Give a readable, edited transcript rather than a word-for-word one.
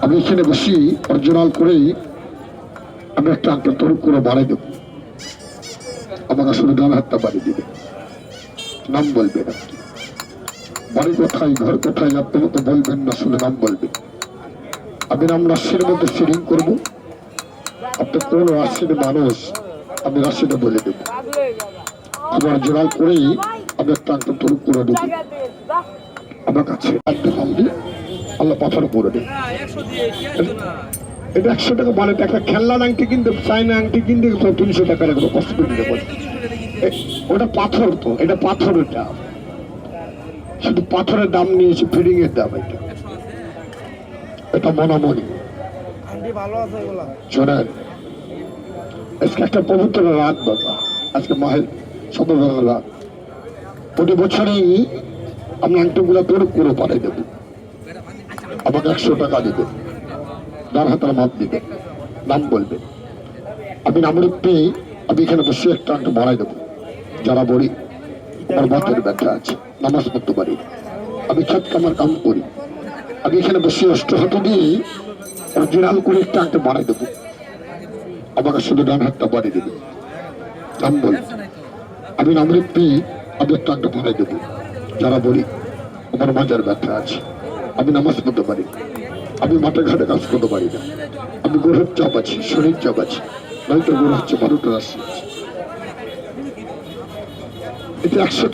আমি এখানে বসি অরিজিনাল করেই আমি একটা আঙ্কেল তরুণ করে বাড়াই দেবো, আমাকে শুধু ডান হাতটা বাড়ি দিবে, নাম বলবেন আপনি, বাড়ি কোথায় ঘর কোথায় আপনার মতো বলবেন না, শুধু নাম বলবেন। আমি নাম রাশির মধ্যে সিরিং করবো, আপনি কোন রাশির মানুষ আমি রাশিটা বলে দেবো, আমি অরিজিনাল করেই আমি একটা আঙ্কেল তরুণ করে দেবো আমার কাছে একটা নাম দিয়ে আল্লাহ পাথর করে দেবে। এটা 100 টাকা বলে, একটা খেলনার আংটি কিনতে, চাইনা আংটি কিনতে 300 টাকা লাগবে, কষ্ট করে দিতে বলে। ওটা পাথর, তো এটা পাথরের দাম, শুধু পাথরের দাম নিয়েছে, ফিডিং এর দাম। এটা মনামনি শোনেন, আজকে একটা পবিত্র রাত বাবা, আজকে মাহের সদর রাত। প্রতি বছরই আমি আংটিগুলো তৈরি করে পাঠিয়ে দেবো, আমাকে 100 টাকা দিবে, ডান হাতের মাপ দিবে, নাম বলবে। আমি নামের পেয়ে আমি এখানে বসে একটা আংটি বাড়াই দেবো। যারা বলি আমার বাতের ব্যথা আছে, নামাজ পড়তে পারি, আমি খেত কামার কাম করি, আমি এখানে বসে অষ্টহাত দিয়ে অরিজিনাল করে একটা আংটি বাড়াই দেবো, আমাকে শুধু ডান হাতটা বাড়িয়ে দেবে, নাম বলবে। আমি নামের পেয়ে আমি একটা আংটি বাড়াই দেবো। যারা বলি আমার মাজার ব্যথা আছে, আমি নামাজ পড়তে পারি, আমি মাঠে ঘাটে কাজ করতে পারি না, আমি গরুর চাপ আছি, শরীর চাপ আছে, নয়তো গরু হচ্ছে 12টা রাশি আছে। এটা 100